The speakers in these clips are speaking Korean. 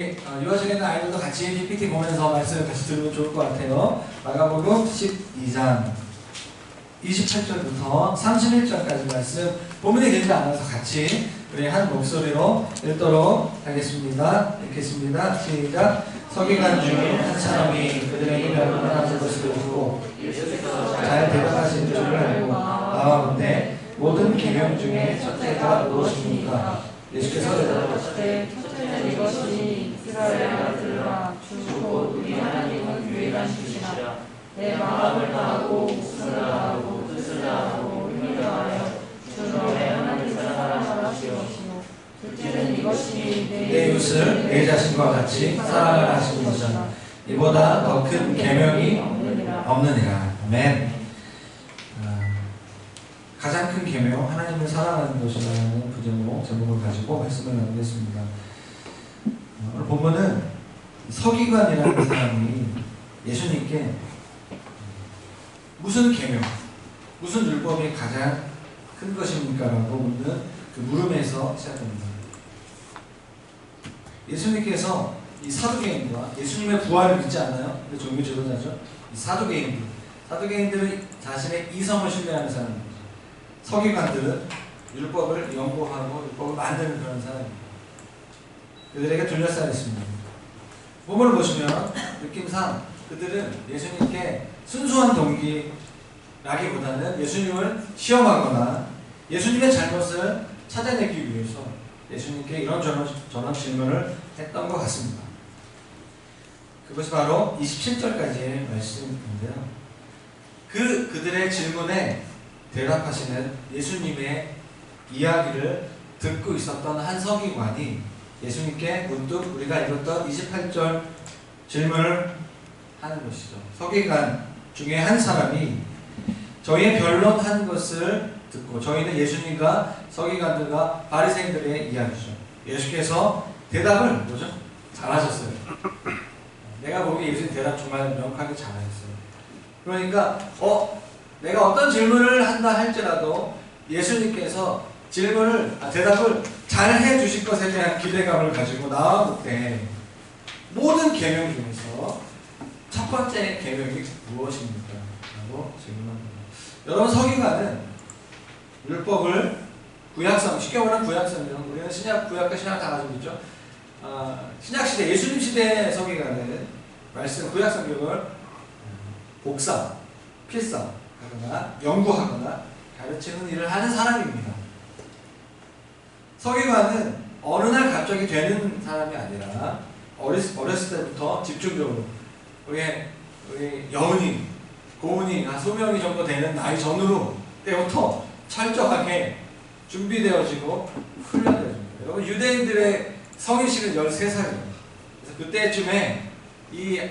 유아실에 있는 아이들도 같이 PPT 보면서 말씀을 같이 들으면 좋을 것 같아요. 마가복음 12장 28절부터 31절까지 말씀 본문이 되지 않아서 같이 우리 한 목소리로 읽도록 하겠습니다. 읽겠습니다. 시작. 서기관 중 한 사람이 그들에게 변론하는 것을 듣고 잘 대답하신 줄을 알고 나와본데 모든 계명 중에 첫째가 무엇입니까? 예수께서 대답하시되 첫째는 이것이 이스라엘 아들아 주 곧 우리 하나님은 유일한 주시라. 내 마음을 다하고 목숨을 다하고 뜻을 다하고 힘을 다하여 주 너의 하나님을 사랑하라 하시옵시고 둘째는 이것이 내 이웃을 내 자신과 같이 사랑하라 하신 것이라. 이보다 더 큰 계명이 없느니라. 아멘. 가장 큰 계명 하나님을 사랑하는 것이라는 제목을 가지고 말씀을 나누겠습니다. 오늘 본문은 서기관이라는 사람이 예수님께 무슨 계명, 무슨 율법이 가장 큰 것입니까? 라고 묻는 그 물음에서 시작합니다. 예수님께서 이 사두개인과 예수님의 부활을 믿지 않나요? 근데 종교 지도자죠. 이 사두개인들은 자신의 이성을 신뢰하는 사람입니다. 서기관들은 율법을 연구하고 율법을 만드는 그런 사람입니다. 그들에게 둘러싸였습니다. 본문을 보시면 느낌상 그들은 예수님께 순수한 동기라기보다는 예수님을 시험하거나 예수님의 잘못을 찾아내기 위해서 예수님께 이런저런 질문을 했던 것 같습니다. 그것이 바로 27절까지의 말씀인데요. 그들의 질문에 대답하시는 예수님의 이야기를 듣고 있었던 한 서기관이 예수님께 문득 우리가 읽었던 28절 질문을 하는 것이죠. 서기관 중에 한 사람이 저희의 변론한 것을 듣고, 저희는 예수님과 서기관들과 바리새인들의 이야기죠. 예수께서 대답을 뭐죠? 잘하셨어요. 내가 보기에 예수님 대답 정말 명확하게 잘하셨어요. 그러니까 내가 어떤 질문을 한다 할지라도 예수님께서 대답을 잘 해주실 것에 대한 기대감을 가지고 나와볼 때 모든 계명 중에서 첫 번째 계명이 무엇입니까? 라고 질문합니다. 여러분, 서기관은 율법을 쉽게 말하면 구약성경, 우리는 신약, 구약과 신약 다 가지고 있죠. 신약시대, 예수님 시대의 서기관은 구약성경을 복사, 필사하거나 연구하거나 가르치는 일을 하는 사람입니다. 서기관은 어느 날 갑자기 되는 사람이 아니라 어렸을 때부터 집중적으로 우리 여운이, 고운이 한 소명이 정도 되는 나이 전후로 때부터 철저하게 준비되어지고 훈련되어집니다. 여러분, 유대인들의 성인식은 13살이에요. 그래서 그때쯤에 이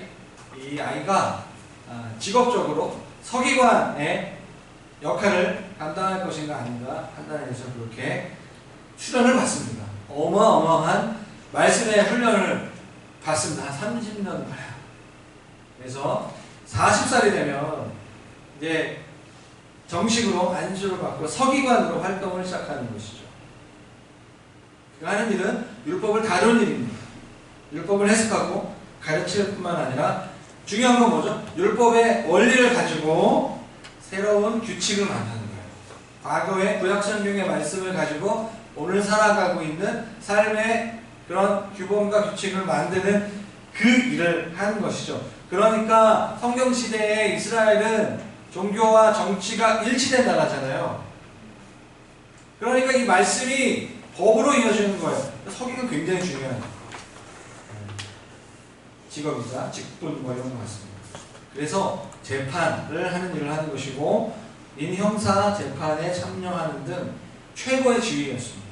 아이가 직업적으로 서기관의 역할을 감당할 것인가 아닌가 판단해서 그렇게 수련을 받습니다. 어마어마한 말씀의 훈련을 받습니다. 한 30년 가량. 그래서 40살이 되면 이제 정식으로 안수를 받고 서기관으로 활동을 시작하는 것이죠. 그가 하는 일은 율법을 다루는 일입니다. 율법을 해석하고 가르칠 뿐만 아니라 중요한 건 뭐죠? 율법의 원리를 가지고 새로운 규칙을 만드는 거예요. 과거의 구약성경의 말씀을 가지고 오늘 살아가고 있는 삶의 그런 규범과 규칙을 만드는 그 일을 하는 것이죠. 그러니까 성경시대의 이스라엘은 종교와 정치가 일치된 나라잖아요. 그러니까 이 말씀이 법으로 이어지는 거예요. 서기가 굉장히 중요한 직업이자 직분과 이런 것 같습니다. 그래서 재판을 하는 일을 하는 것이고 민형사 재판에 참여하는 등 최고의 지위였습니다.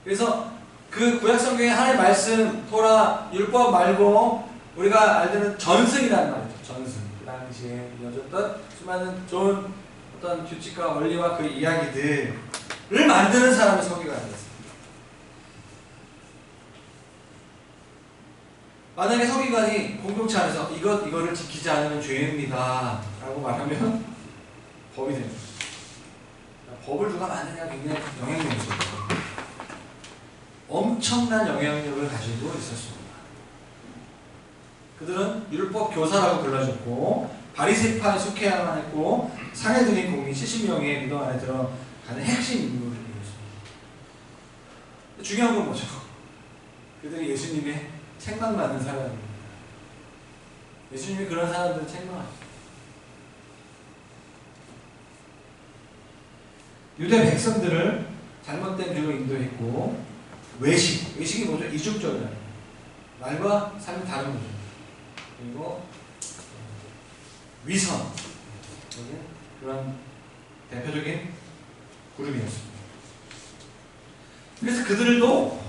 그래서 그 구약성경의 하나님의 말씀, 토라, 율법 말고 우리가 알는 전승이라는 말이죠. 전승. 그 당시에 이어졌던 수많은 좋은 어떤 규칙과 원리와 그 이야기들을 만드는 사람이 서기관이었습니다. 만약에 서기관이 공동체 안에서 이거를 지키지 않으면 죄입니다 라고 말하면 법이 됩니다. 법을 누가 만드냐가 굉장히 영향력이 있어요. 엄청난 영향력을 가지고 있었습니다. 그들은 율법 교사라고 불러졌고 바리새파에 속해야만 했고 상해드린 공인 70명의 무덤 안에 들어가는 핵심 인물이었습니다. 중요한 건 뭐죠? 그들이 예수님의 책망받는 사람입니다. 예수님이 그런 사람들을 책망하시죠. 유대 백성들을 잘못된 길로 인도했고 외식이 뭐죠? 이중적이라는 거예요. 말과 삶이 다른 거죠. 그리고 위선, 그런 대표적인 그룹이었습니다. 그래서 그들도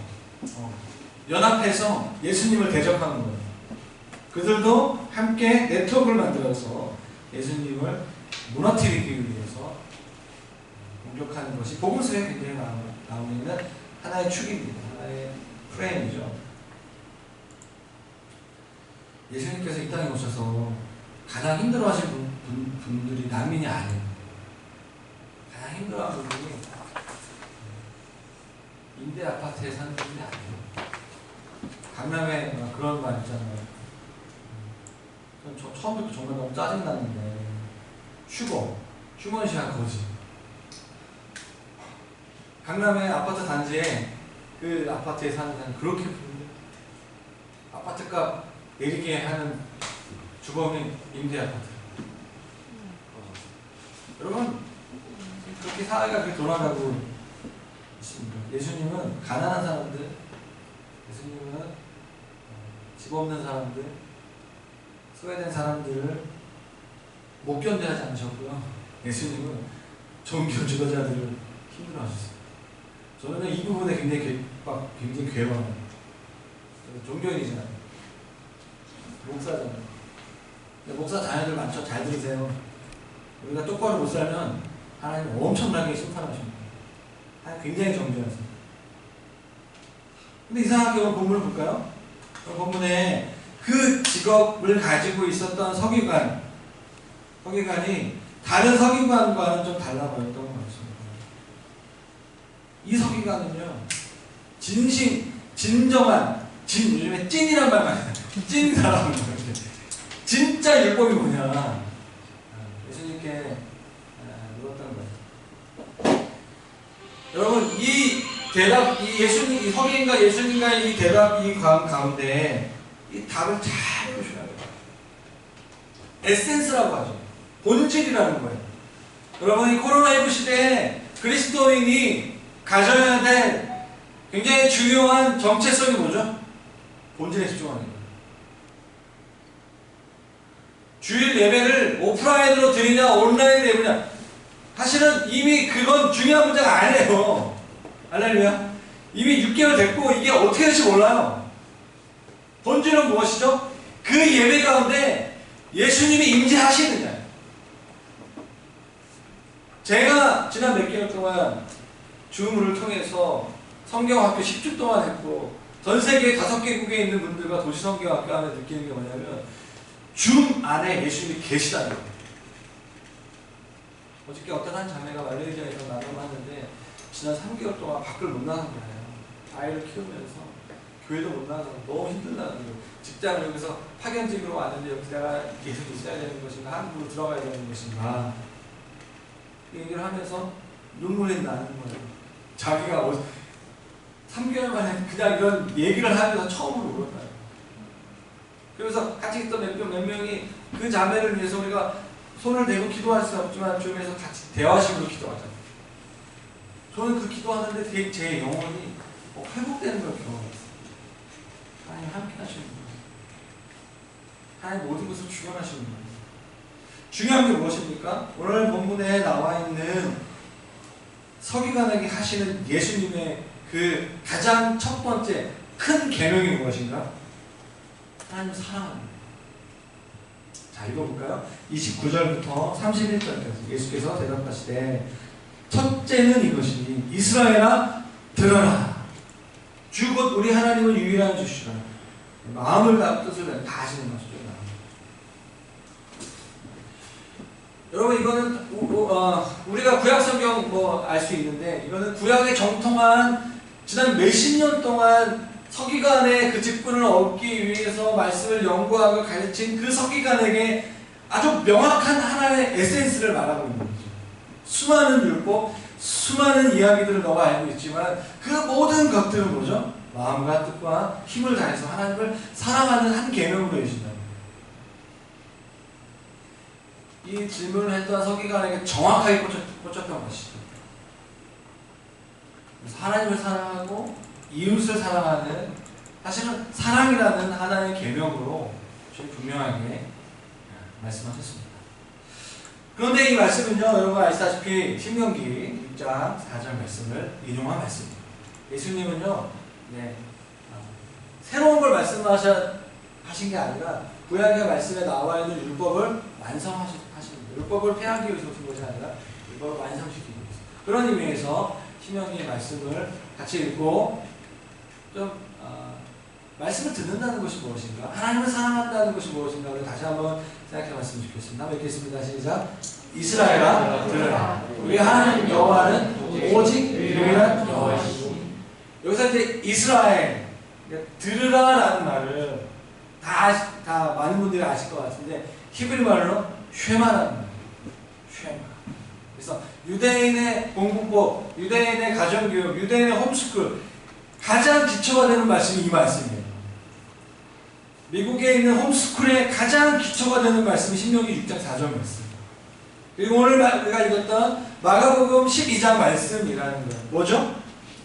연합해서 예수님을 대적하는 거예요. 그들도 함께 네트워크를 만들어서 예수님을 무너뜨리기 위해서 공격하는 것이 복음서에 굉장히 나오는 하나의 축입니다. 하나의 프레임이죠. 예수님께서 이 땅에 오셔서 가장 힘들어하신 분들이 난민이 아니에요. 가장 힘들어하는 분들이 임대 아파트에 사는 분들이 아니에요. 강남에 그런 말 있잖아요. 저 처음 듣고 정말 너무 짜증났는데 휴먼시한 거지. 강남의 아파트 단지에 그 아파트에 사는 사람 그렇게 부른데 아파트값 내리게 하는 주범인 임대 아파트. 여러분 그렇게 사회가 그렇게 돌아가고 있습니다. 예수님은 가난한 사람들, 예수님은 집 없는 사람들, 소외된 사람들을 못 견뎌하지 않으셨고요. 예수님은 종교 지도자들을 힘들어하셨어요. 저는 이 부분에 굉장히 괴로워요. 종교인이잖아요. 목사잖아요. 목사 자녀들 많죠? 잘 들으세요. 우리가 똑바로 못 살면 하나님 엄청나게 심판하십니다. 하나님 굉장히 정죄하세요. 근데 이상하게 오늘 본문을 볼까요? 본문에 그 직업을 가지고 있었던 서기관이 다른 서기관과는 좀 달라 보였던 것 같습니다. 이 서기관은요, 진정한, 요즘에 찐이란 말 많이 나요. 찐 사람은 진짜 율법이 뭐냐. 예수님께 물었던 거예요. 여러분, 이 대답, 이 서기관과 예수님과의 이 대답, 이 가운데 이 답을 잘 보셔야 돼요. 에센스라고 하죠. 본질이라는 거예요. 여러분, 이 코로나19 시대에 그리스도인이 가져야 될 굉장히 중요한 정체성이 뭐죠? 본질에 집중하는 거예요. 주일 예배를 오프라인으로 드리냐 온라인으로 드리냐, 사실은 이미 그건 중요한 문제가 아니에요. 할렐루야. 이미 6개월 됐고 이게 어떻게 될지 몰라요. 본질은 무엇이죠? 그 예배 가운데 예수님이 임재하시느냐. 제가 지난 몇 개월 동안 줌을 통해서 성경학교 10주 동안 했고 전 세계 5개국에 있는 분들과 도시성경학교 안에 느끼는 게 뭐냐면 줌 안에 예수님이 계시다는 거예요. 어저께 어떤 한 자매가 말레이시아에서 나눔하는데 지난 3개월 동안 밖을 못 나간 거예요. 아이를 키우면서 교회도 못 나가고 너무 힘들다는 거예요. 직장을 여기서 파견직으로 왔는데 여기 내가 계속 있어야 되는 것인가, 한국으로 들어가야 되는 것인가, 이 얘기를 하면서 눈물이 나는 거예요. 자기가 3개월 만에 그냥 이런 얘기를 하면서 처음으로 울었어요. 그래서 같이 있던 몇 명이 그 자매를 위해서 우리가 손을 대고 기도할 수 없지만 줌에서 같이 대화식으로 기도하잖아요. 저는 그 기도하는데 제 영혼이 회복되는 걸 경험했어요. 하나님 함께 하시는 거예요. 하나님 모든 것을 주관하시는 거예요. 중요한 게 무엇입니까? 오늘 본문에 나와 있는 서기관에게 하시는 예수님의 그 가장 첫 번째 큰 계명이 무엇인가? 하나님 사랑합니다. 자, 읽어볼까요? 29절부터 31절까지 예수께서 대답하시되 첫째는 이것이니 이스라엘아 들어라. 주 곧 우리 하나님은 유일한 주시라. 마음을 다 뜻을 다 하시는 것이죠. 여러분, 이거는 우리가 구약 성경 알 수 있는데 이거는 구약의 정통한 지난 몇십 년 동안 서기관의 그 직분을 얻기 위해서 말씀을 연구하고 가르친 그 서기관에게 아주 명확한 하나의 에센스를 말하고 있는 거죠. 수많은 율법, 수많은 이야기들을 너가 알고 있지만 그 모든 것들은 뭐죠? 마음과 뜻과 힘을 다해서 하나님을 사랑하는 한 계명으로 해준다. 이 질문을 했던 서기관에게 정확하게 꽂혔던 것이죠. 그래서 하나님을 사랑하고 이웃을 사랑하는, 사실은 사랑이라는 하나의 계명으로 분명하게 말씀하셨습니다. 그런데 이 말씀은요, 여러분 아시다시피 신명기 6장 4절 말씀을 인용한 말씀입니다. 예수님은요, 새로운 걸 말씀하신 게 아니라 구약의 말씀에 나와 있는 율법을 완성하신 겁니다. 율법을 폐하기 위해서 오신 것이 아니라 율법을 완성시키기 위해서. 그런 의미에서 신명기 말씀을 같이 읽고 좀 말씀을 듣는다는 것이 무엇인가, 하나님을 사랑한다는 것이 무엇인가를 다시 한번 생각해 봤으면 좋겠습니다. 한번 읽겠습니다. 시작. 이스라엘아 들으라. 우리 하나님 여호와는 오직 유일한 여호와이시니. 여기서 이제 이스라엘, 들으라라는 말을 다 많은 분들이 아실 것 같은데 히브리 말로 쉐마라는 말이에요. 쉐마. 그래서 유대인의 공부법, 유대인의 가정교육, 유대인의 홈스쿨 가장 기초가 되는 말씀이 이 말씀이에요. 미국에 있는 홈스쿨의 가장 기초가 되는 말씀이 신명기 6장 4절 말씀. 그리고 오늘 우리가 읽었던 마가복음 12장 말씀이라는 거예요. 뭐죠?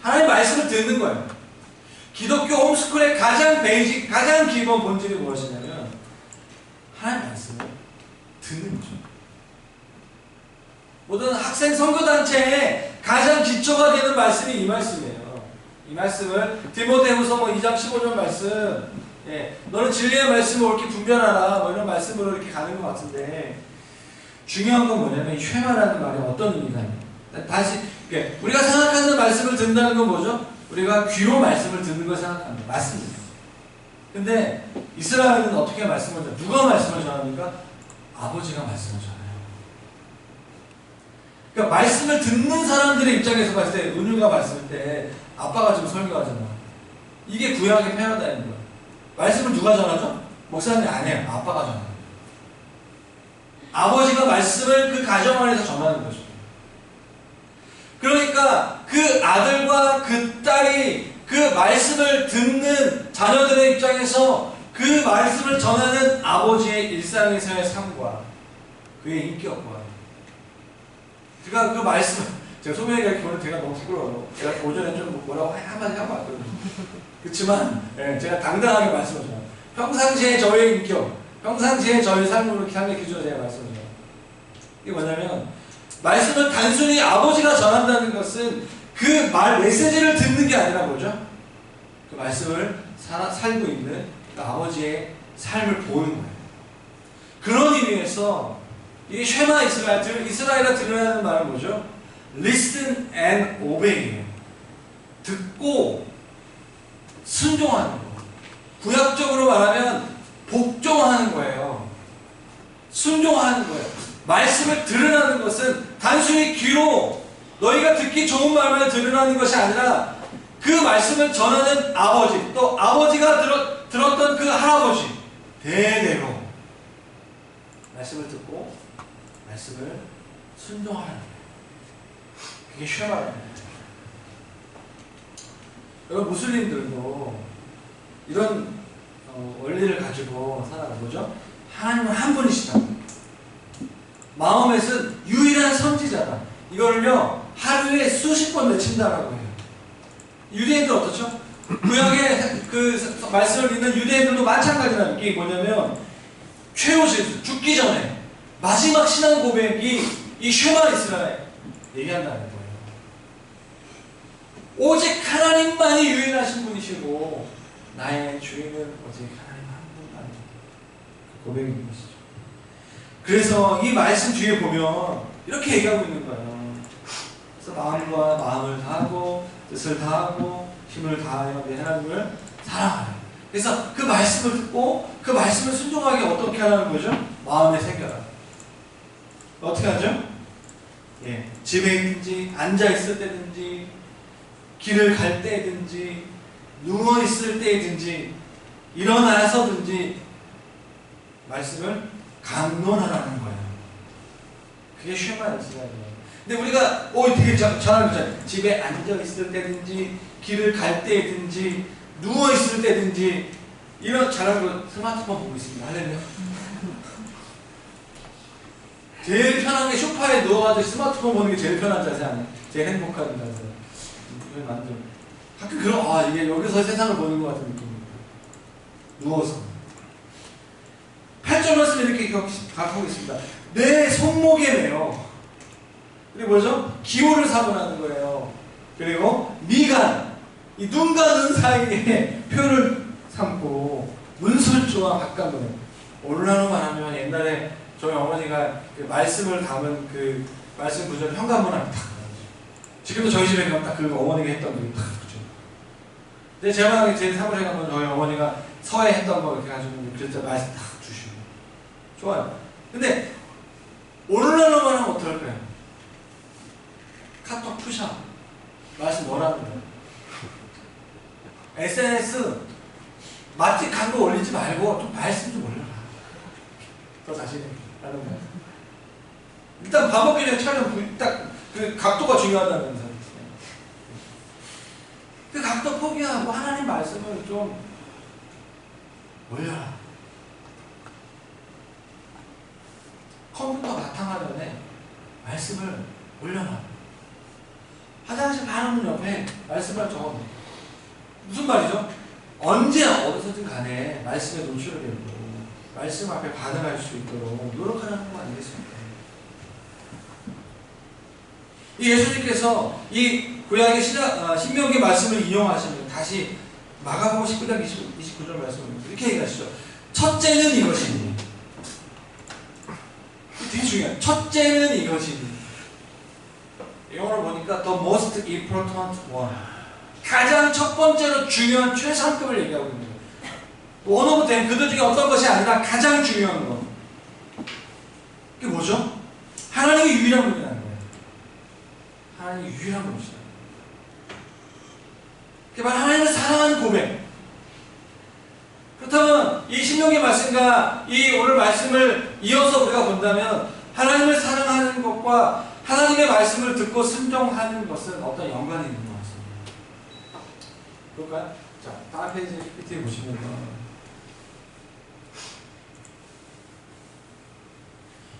하나님의 말씀을 듣는 거예요. 기독교 홈스쿨의 가장 베이직, 가장 기본 본질이 무엇이냐면 하나님의 말씀을 듣는 거죠. 모든 학생 선교단체의 가장 기초가 되는 말씀이 이 말씀이에요. 이 말씀을 디모데후서 2장 15절 말씀, 너는 진리의 말씀을 옳게 분별하라, 이런 말씀으로 이렇게 가는 것 같은데, 중요한 건 뭐냐면 이 쉐마라는 말이 어떤 의미가 있냐. 다시 우리가 생각하는 말씀을 듣는다는 건 뭐죠? 우리가 귀로 말씀을 듣는 걸 생각합니다. 맞습니다. 근데 이스라엘은 어떻게 말씀을 전해요? 누가 말씀을 전합니까? 아버지가 말씀을 전해요. 그러니까 말씀을 듣는 사람들의 입장에서 봤을 때, 은유가 봤을 때 아빠가 지금 설교하잖아. 이게 구약의 패러다임인 거야. 말씀을 누가 전하죠? 목사님이 아니에요. 아빠가 전해요. 아버지가 말씀을 그 가정 안에서 전하는 거죠. 그러니까 그 아들과 그 딸이 그 말씀을 듣는 자녀들의 입장에서 그 말씀을 전하는 아버지의 일상에서의 삶과 그의 인격과, 제가 그 말씀, 제가 소명이가 이렇게 보면 제가 너무 부끄러워요. 제가 오전에 좀 뭐라고 한마디 하고 왔거든요. 그렇지만 제가 당당하게 말씀을 전해요. 평상시에 저의 인격, 평상시에 저의 삶으로 삶의 기준으로 제가 말씀을 전해요. 이게 뭐냐면, 말씀을 단순히 아버지가 전한다는 것은 그 말 메시지를 듣는 게 아니라 뭐죠? 그 말씀을 살고 있는 그 아버지의 삶을 보는 거예요. 그런 의미에서 이 쉐마 이스라엘아 들으라는 말은 뭐죠? Listen and obey예요. 듣고 순종하는 거. 구약적으로 말하면 복종하는 거예요. 순종하는 거예요. 말씀을 들으라는 것은 단순히 귀로 너희가 듣기 좋은 말만 들으라는 것이 아니라 그 말씀을 전하는 아버지, 또 아버지가 들었던 그 할아버지, 대대로 말씀을 듣고 말씀을 순종하라는 거예요. 그게 쉐마라는 거예요. 여러분, 무슬림들도 이런 원리를 가지고 살아가는 거죠. 하나님은 한 분이시다. 마호멧은 유일한 선지자다. 이거를요 하루에 수십 번 외친다라고 해요. 유대인들 어떻죠? 구약의 그 말씀을 믿는 유대인들도 마찬가지라는 게 뭐냐면, 최후 실수, 죽기 전에 마지막 신앙 고백이 이 쉐마 이스라엘 얘기한다는 거예요. 오직 하나님만이 유일하신 분이시고 나의 주인은 오직 하나님 한 분만, 그 고백인 것이죠. 그래서 이 말씀 뒤에 보면 이렇게 얘기하고 있는 거예요. 그래서 마음과 마음을 다하고 뜻을 다하고 힘을 다하여 내 하나님을 사랑하라. 그래서 그 말씀을 듣고 그 말씀을 순종하게 어떻게 하라는 거죠? 마음에 새겨라. 어떻게 하죠? 집에 있든지 앉아있을 때든지 길을 갈 때든지 누워있을 때든지 일어나서든지 말씀을 강론하라는 거예요. 그게 쉐마였어요. 근데 우리가 되게 잘하죠. 집에 앉아있을 때든지 길을 갈 때든지 누워있을 때든지 이런 잘하는 거 스마트폰 보고 있습니다. 할렐루야. 제일 편한 게 소파에 누워가지고 스마트폰 보는 게 제일 편한 자세 아니에요? 제일 행복한 자세. 가끔 이게 여기서 세상을 보는 것 같은 느낌입니다. 누워서. 8절 말씀 이렇게 기억하고 있습니다. 내 손목에 매어. 그리고 뭐죠? 기호를 사고나는 거예요. 그리고 미간, 이 눈과 눈 사이에 표를 삼고 문설주와 바깥문에. 오늘날로 말하면 옛날에 저희 어머니가 그 말씀을 담은 그 말씀 구절을 현관문 앞에 딱. 지금도 저희 집에 가면 딱 그 어머니가 했던 그 딱 그죠. 근데 제가 제 사무실에 가면 저희 어머니가 서해 했던 거 이렇게 가지고 글자 말씀 딱 주시고. 좋아요. 근데 오늘날로 말하면 어떨까요? 카톡 푸샵 말씀 뭐라는 거예요? SNS 맛집 광고 올리지 말고 좀 말씀 좀 올려라. 더 자신이 라는 거예요. 일단 밥 먹기 전에 촬영 딱 그 각도가 중요하다면서요. 그 각도 포기하고 하나님 말씀을 좀 올려라. 컴퓨터 바탕화면에 말씀을 올려라. 화장실 가는 옆에 말씀을 적어놓고. 무슨 말이죠? 언제 어디서든 간에 말씀에 노출을 되고 말씀 앞에 반응할 수 있도록 노력하라는 거 아니겠습니까? 이 예수님께서 이 구약의 신명기 말씀을 이용하시면 다시 마가복음 19장 29절 말씀을 이렇게 얘기하시죠. 첫째는 이것이니. 되게 중요해요. 첫째는 이것이니. 영어로 보니까 the most important one. 가장 첫 번째로 중요한 최상급을 얘기하고 있는 거예요. one of them, 그들 중에 어떤 것이 아니라 가장 중요한 것. 그게 뭐죠? 하나님의 유일한 분이라는 거예요. 하나님의 유일한 분이시다. 그게 바로 하나님을 사랑하는 고백. 그렇다면 이 신명기 말씀과 이 오늘 말씀을 이어서 우리가 본다면 하나님을 사랑하는 것과 하나님의 말씀을 듣고 순종하는 것은 어떤 연관이 있는 것 같습니다. 볼까요? 자, 다음 페이지 PPT 보시면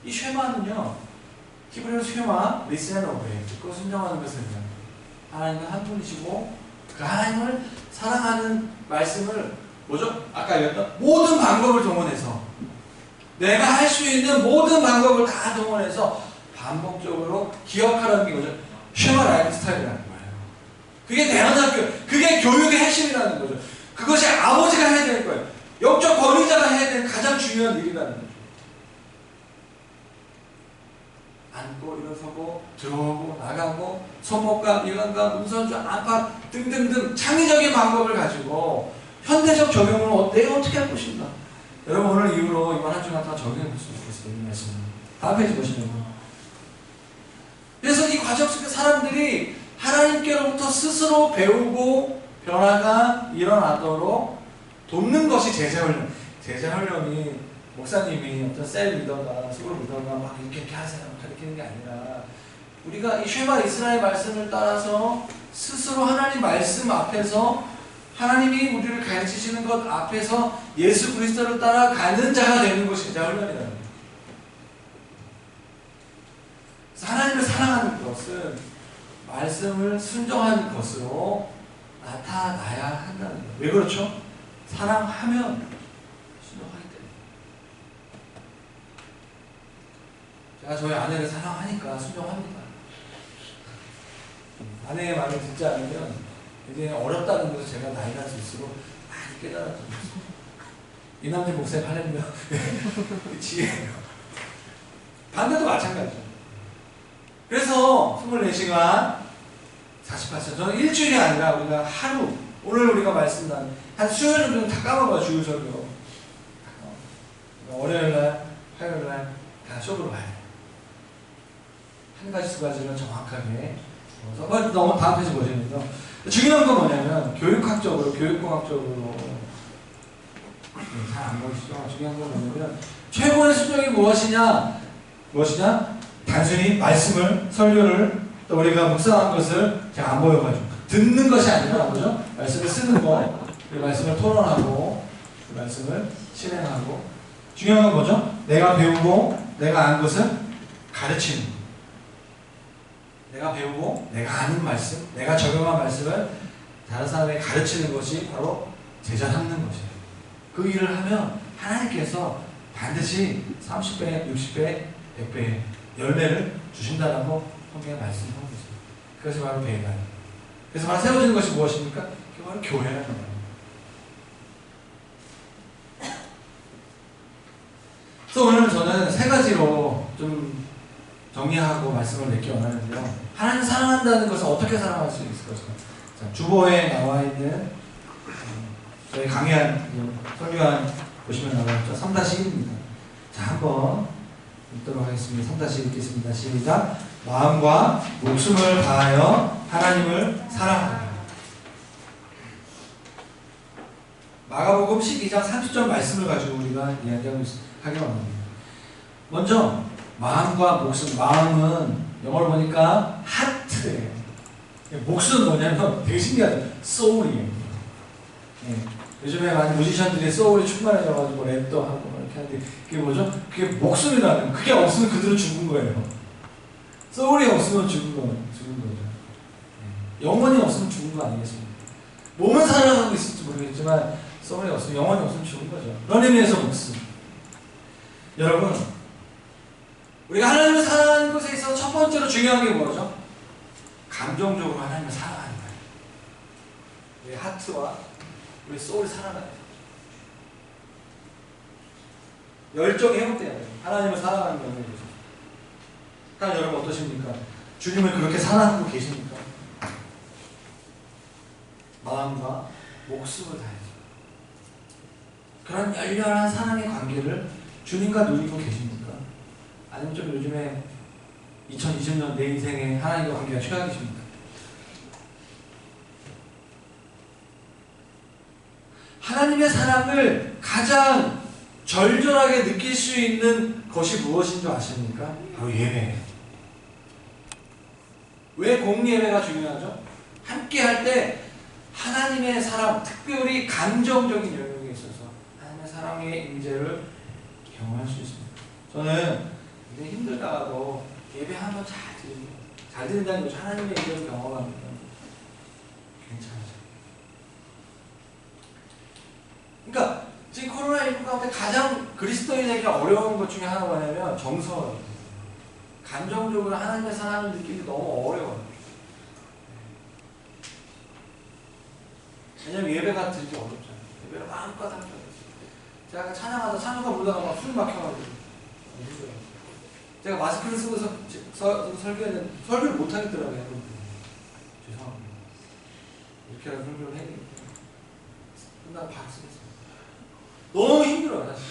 이 쉐마는요, 히브리어로 쉐마, listen and obey, 듣고 순종하는 것을 얘기합니다. 하나님은 한 분이시고 그 하나님을 사랑하는 말씀을 뭐죠? 아까 얘기했던 모든 방법을 동원해서 내가 할 수 있는 모든 방법을 다 동원해서 반복적으로 기억하라는 게 뭐죠? 쉐마 라이프 스타일이라는 거예요. 그게 대안학교, 그게 교육의 핵심이라는 거죠. 그것이 아버지가 해야 될 거예요. 영적 권위자가 해야 될 가장 중요한 일이라는 거죠. 앉고 일어서고 들어오고 나가고 손목과 미간과 문선주 안팎 등등등 창의적인 방법을 가지고 현대적 적용을 내가 어떻게 할 것인가. 여러분 오늘 이후로 이번 한 주간 다 적용해 볼 수 있겠어요. 이 말씀. 다음 페이지 보시면. 그래서 이 과정 속에 사람들이 하나님께로부터 스스로 배우고 변화가 일어나도록 돕는 것이 제자훈련. 제자훈련이 목사님이 어떤 셀 리더가 수고 리더가 막 이렇게 하세요 가르치는 게 아니라 우리가 이 쉐마 이스라엘 말씀을 따라서 스스로 하나님 말씀 앞에서 하나님이 우리를 가르치시는 것 앞에서 예수 그리스도를 따라가는 자가 되는 것이 제자훈련이라는 거예요. 하나님을 사랑하는 것은 말씀을 순종하는 것으로 나타나야 한다는 거예요. 왜 그렇죠? 사랑하면 순종하기 때문에. 제가 저희 아내를 사랑하니까 순종합니다. 아내의 말을 듣지 않으면 이제 어렵다는 것을 제가 나이가 들수록 많이 깨달아졌어요. 이남재 목사님 할렐루야. 지혜예요. 반대도 마찬가지죠. 그래서 24시간 48시간 저는 일주일이 아니라 우리가 하루 오늘 우리가 말씀한 한 수요일 정도는 다 까먹어요. 주요적으로 월요일날 화요일날 다 쇼부로 가야 돼요. 한 가지 두 가지는 정확하게 너무 다음 페이지 보시면요. 중요한 건 뭐냐면 교육학적으로, 교육공학적으로 잘 안 보이시죠? 중요한 건 뭐냐면 최고의 수종이 무엇이냐? 단순히 말씀을, 설교를 또 우리가 묵상한 것을 제가 안 보여가지고 듣는 것이 아니라 뭐죠? 말씀을 쓰는 거, 그 말씀을 토론하고 그 말씀을 실행하고 중요한 건 뭐죠? 내가 배우고 내가 아는 것을 가르치는 거. 내가 배우고 내가 아는 말씀, 내가 적용한 말씀을 다른 사람에게 가르치는 것이 바로 제자 삼는 것이에요. 그 일을 하면 하나님께서 반드시 30배, 60배, 100배의 열매를 주신다라고 성경에 말씀하고 있습니다. 그것이 바로 배가요. 그래서 바로 세워지는 것이 무엇입니까? 그게 바로 교회라는 거예요. 그래서 오늘 저는 세 가지로 좀 정리하고 말씀을 맺기 원하는데요. 하나님 사랑한다는 것을 어떻게 사랑할 수 있을 것인가? 자, 주보에 나와 있는 저희 강의한, 설교한 보시면 나와 있죠. 3-1입니다. 자, 한번 읽도록 하겠습니다. 3-1 읽겠습니다. 시작. 마음과 목숨을 다하여 하나님을 사랑하라. 마가복음 12장 30절 말씀을 가지고 우리가 이야기하기 원합니다. 먼저 마음과 목숨. 마음은 영어로 보니까 하트예요. 목숨은 뭐냐면 되게 신기하죠. 소울이에요. 예. 요즘에 많은 뮤지션들이 소울이 충만해져가지고 랩도 하고 이렇게 하는데 그게 뭐죠? 그게 목숨이라는, 그게 없으면 그들은 죽은 거예요. 소울이 없으면 죽은 거죠. 예. 영혼이 없으면 죽은 거 아니겠습니까? 몸은 살아가고 있을지 모르겠지만 소울이 없으면, 영혼이 없으면 죽은 거죠. 그런 의미에서 목숨. 여러분, 우리가 하나님을 사랑하는 것에 있어서 첫 번째로 중요한 게 뭐죠? 감정적으로 하나님을 사랑하는 거예요. 우리 하트와 우리 소울이 살아나요. 열정이 회복돼야 돼요. 하나님을 사랑하는 면에 대해서. 그러니까 여러분 어떠십니까? 주님을 그렇게 사랑하고 계십니까? 마음과 목숨을 다해서 그런 열렬한 사랑의 관계를 주님과 누리고 계십니까? 아니면 좀 요즘에 2020년 내 인생에 하나님과 관계가 최악이십니까? 하나님의 사랑을 가장 절절하게 느낄 수 있는 것이 무엇인 줄 아십니까? 바로 예배예요. 왜 공예배가 중요하죠? 함께 할 때 하나님의 사랑, 특별히 감정적인 영역에 있어서 하나님의 사랑의 임재를 경험할 수 있습니다. 저는 굉장히 힘들다가도 예배하면 잘 드린다는 거죠. 하나님의 임재를 경험하면 괜찮아요. 그러니까 지금 코로나19 가운데 가장 그리스도인에게 어려운 것 중에 하나가 뭐냐면 정서예요. 감정적으로 하나님의 사랑을 느끼기 너무 어려워요. 왜냐면 예배가 드리기 어렵잖아요. 예배를 마음껏 하면 제가 아까 찬양가 부르다가 막 숨이 막혀가지고 힘들어요. 제가 마스크를 쓰고 설교했는데 설교를 못하겠더라고요. 죄송합니다. 이렇게라도 설교를 해야 되겠다. 끝나고 박수 했어요. 너무 힘들어요, 사실.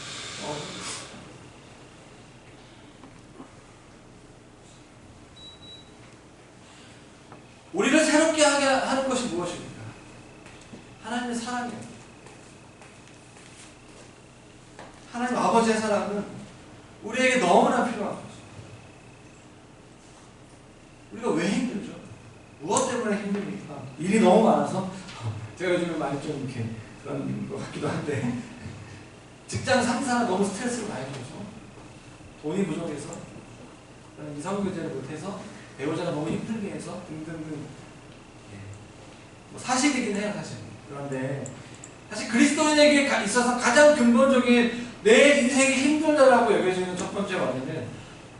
우리를 새롭게 하게 하는 것이 무엇입니까? 하나님의 사랑이에요. 하나님 아버지의 사랑은 우리에게 너무나 필요한 것이죠. 우리가 왜 힘들죠? 무엇 때문에 힘듭니까? 일이 너무 많아서 제가 요즘에 많이 좀 이렇게 그런 것 같기도 한데 직장 상사가 너무 스트레스를 많이 줘서 돈이 부족해서 이성교제를 못해서 배우자가 너무 힘들게 해서 등등등 뭐 사실이긴 해요 사실. 그런데 사실 그리스도인에게 있어서 가장 근본적인 내 인생이 힘들다라고 여겨지는 첫 번째 원인은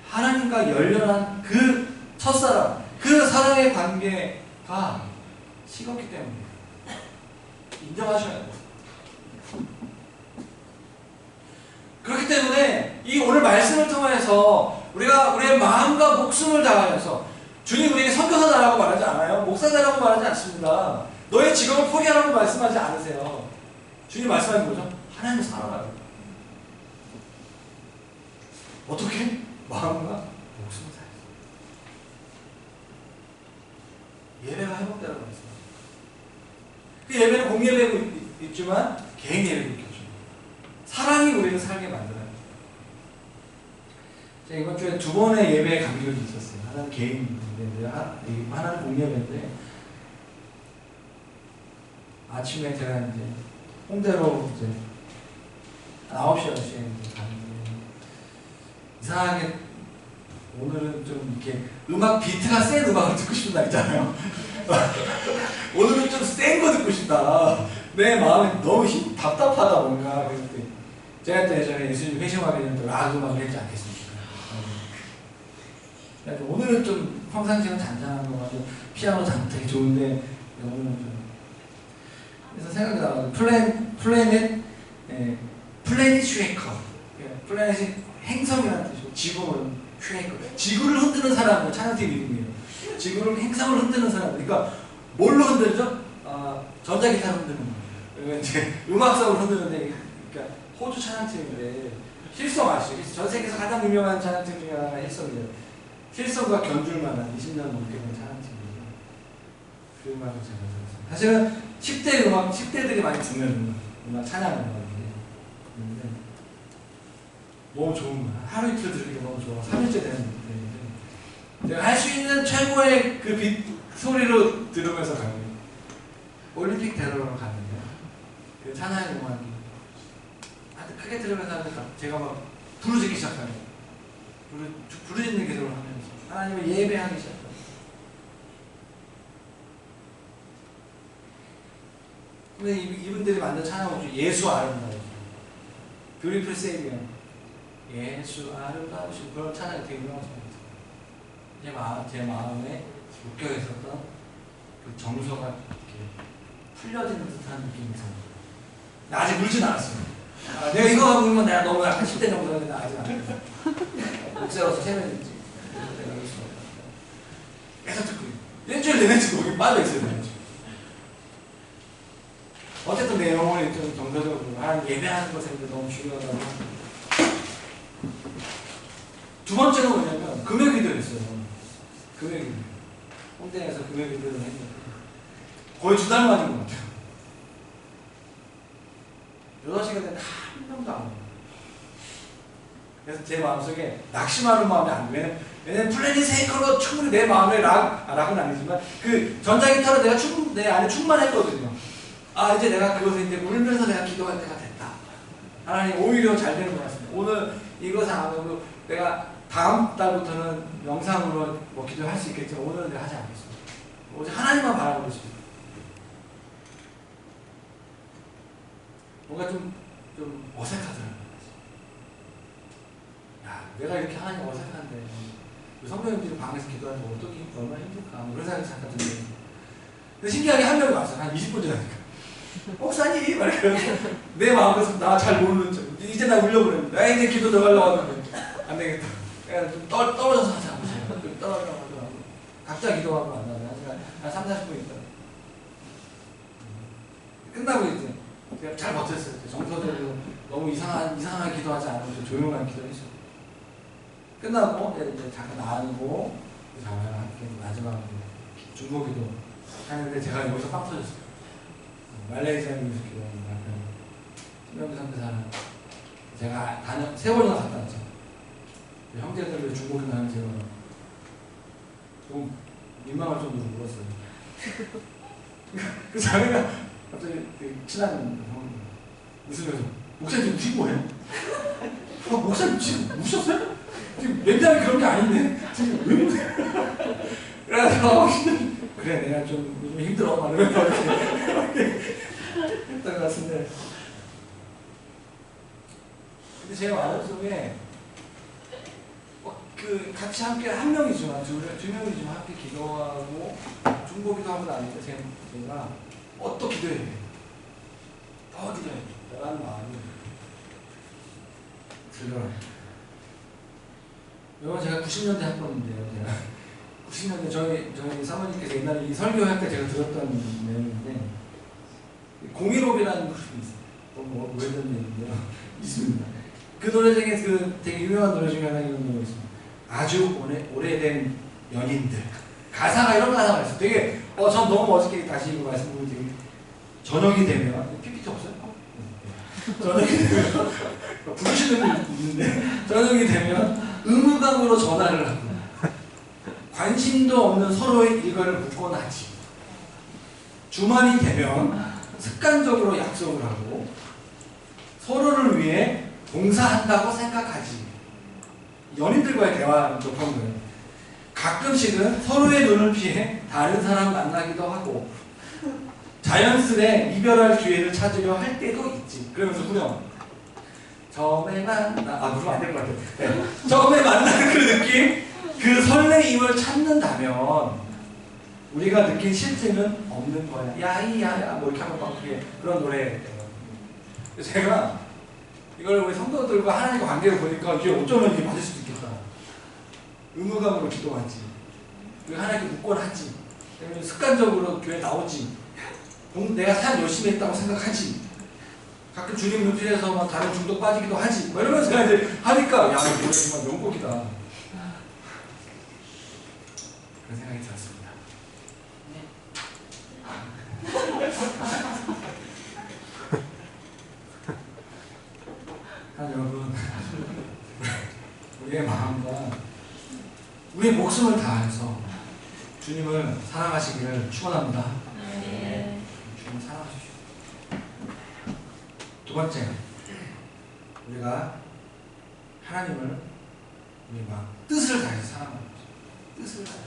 하나님과 열렬한 그 첫사랑, 그 사랑의 관계가 식었기 때문이에요. 인정하셔야 돼요. 그렇기 때문에 이 오늘 말씀을 통해서 우리가 우리의 마음과 목숨을 다하여서 주님 우리에게 선교사다라고 말하지 않아요. 목사다라고 말하지 않습니다. 너의 직업을 포기하라고 말씀하지 않으세요. 주님 말씀하는 거죠. 하나님을 사랑하라. 어떻게? 마음과 목숨을 다해서 예배가 회복되라고 말씀하죠. 그 예배는 공예배도 있지만 개인 예배도 있겠죠. 사랑이 우리를 살게 만들어요. 제가 이번 주에 2번의 예배에 간 적이 있었어요. 하나는 개인 예배인데 하나는 공예배인데 아침에 제가 이제 홍대로 이제 9시, 10시에 갔는데 이상하게 오늘은 좀 이렇게 음악 비트가 센 음악을 듣고 싶은 날 있잖아요. 오늘은 좀 센 거 듣고 싶다. 내 마음이 너무 답답하다 뭔가. 그랬더니 제가 또 예전에 예수님 회심하게 되면 락 음악을 했지 않겠습니까? 오늘은 좀 평상시는 잔잔한 거 가지고 피아노 되게 좋은데 오늘은 좀 그래서 생각이 나가지고 플래닛 쉐이커. 플래닛이 행성이라는 뜻이고 지구는 쉐이커. 지구를 흔드는 사람은 찬양팀 이름이에요. 지구를 행성을 흔드는 사람. 그러니까 뭘로 흔들죠? 전자기타로 흔드는 거예요. 이제 음악성을 흔드는데, 그러니까 호주 찬양팀인데 힐성 아시죠? 전 세계에서 가장 유명한 찬양팀 중에 하나가 힐성이에요. 힐성과 견줄만한 20년 넘게 된 찬양팀이에요. 그 음악을 제가 들었어요. 사실은 10대 음악, 10대들이 많이 듣는 음악, 찬양 음악인데 너무 좋은 거야. 하루 이틀 들으니까 너무 좋아. 3일째 되는 제가 할 수 있는 최고의 그 빛 소리로 들으면서 가요. 올림픽 대로로 갔는데 그 찬양 음악이 하여튼 크게 들으면서 하니까 제가 막 부르짖기 시작하는 부르짖는 기도를 하면서 하나님을 예배하기 시작해요. 근데 이분들이 만든 찬양은 좀 예수 아름다우시 뷰티풀 세이비어 예수 아름다우시 그런 찬양이 되게 유명하잖아요. 제 마음에 묶여 있었던 그 정서가 이렇게 풀려지는 듯한 느낌이 들어요. 아직 울진 않았어요. 내가 이거 하고 있으면 내가 너무 약간 10대 정도 되는데 아직 안 했어요. 목사로서 체면인지 계속 듣고 일주일 내내 지금 거기 빠져있어요. 어쨌든 내 영혼이 좀 정서적으로 하나님 예배하는 것에 너무 중요하다고. 두 번째는 뭐냐면 금요 기도를 했어요. 금요 기도. 홍대에서 금요 기도를 했는데 거의 2달 만인 것 같아요. 8시간 되는데 한 명도 안 와요. 그래서 제 마음속에 낙심하는 마음이 안 돼요. 왜냐면 플래닛 세이커로 충분히 내 마음에 락은 아니지만 그 전자기타로 내 안에 충만했거든요. 이제 내가 그것을 이제 울면서 내가 기도할 때가 됐다. 하나님 오히려 잘 되는 것 같습니다. 오늘 이것을 안 하고 내가 다음 달부터는 영상으로 뭐 기도할 수 있겠지만 오늘은 내가 하지 않겠습니다. 오직 하나님만 바라보고 있습니다. 뭔가 좀 어색하더라고요. 야, 내가 이렇게 하나님 어색한데 성도님들이 방에서 기도하는 거 어떻게 얼마나 힘들까 그런 생각이 잠깐 들어요. 근데 신기하게 한 명이 왔어요. 한 20분 지나니까 목사님! 막 이러면서 내 마음에서 나 잘 모르는 척 이제 나 울려고 그랬는데 나 이제 기도 들어가려고 하는데 안 되겠다. 그냥 좀 떨어져서 하자. 좀 떨어져서 하고 각자 기도하고 만나면 한 3, 40분 있다. 끝나고 이제 제가 잘 버텼어요. 정서적으로 너무 이상하게 기도하지 않으면서 조용한 기도를 했어요. 끝나고 이제 잠깐 나누고 함께 마지막으로 중보기도 하는데 제가 여기서 빵 터졌어요. 말레이시아에서 기도하는 남편 신명기 선교사는 제가 3번이나 갔다 왔죠. 형제들을 중보기도 하는 제가 좀 민망할 정도로 울었어요. 그 자매가 갑자기 친한 형 웃으면서 목사님 지금 우신 거예요? 목사님 지금 우셨어요? 지금 맨날 그런 게 아닌데 지금 왜 웃어요? 그래서 그래 내가 좀 요즘 힘들어 막 이러면서 이렇게 했던 것 같은데 근데 제 마음속에 그 같이 함께 한 명이지만 두 명이지만 함께 기도하고 중보기도 하고 나니까 제가 또 기도해야 돼. 더 기도해야 돼. 라는 마음이 들어요. 여러분 제가 90년대 학번인데요. 제가 90년대 저희 사모님께서 옛날에 이 설교할 때 제가 들었던 내용인데 공일옵이라는 그룹이 있어요. 너무 오래된 얘기인데요. 있습니다. 그 노래 중에 그 되게 유명한 노래 중에 하나 이런 노래가 있습니다. 아주 오래된 연인들. 가사가 이런 가사가 있어요. 되게 전 너무 어저께 다시 이거 말씀드리면 되게 저녁이 되면 PPT 없어요? 저녁이 되면 부르시는 분 있는데 저녁이 되면 의무감으로 전화를 하고 관심도 없는 서로의 일과를 묻곤 하지. 주말이 되면 습관적으로 약속을 하고 서로를 위해 봉사한다고 생각하지. 연인들과의 대화는 또 그런 거예요. 가끔씩은 서로의 눈을 피해 다른 사람 만나기도 하고 자연스레 이별할 기회를 찾으려 할 때도 있지. 그러면서 후렴 처음에 그러면 안 될 것 같아. 네. 처음에 만나는 그 느낌, 그 설레임을 찾는다면 우리가 느낀 실증은 없는 거야. 야이야야 뭐 이렇게 하면 막 그런 노래예요. 제가 이걸 우리 성도들과 하나님과 관계를 보니까 이게 어쩌면 이게 맞을 수도 있겠다. 의무감으로 기도하지. 그리고 하나님께 묻곤 하지. 습관적으로 교회 나오지. 내가 사람 열심히 했다고 생각하지. 가끔 주님 눈길에서 막 다른 중독 빠지기도 하지. 뭐 이러면서 제가 이제 하니까 야 이거 정말 명곡이다. 그런 생각이 들었습니다. 여러분, 우리의 마음과 우리의 목숨을 다해서 주님을 사랑하시기를 축원합니다. 주님을 사랑하십시오. 두 번째, 우리가 하나님을 우리가 뜻을 다해서 사랑하는 거죠. 뜻을 다해서.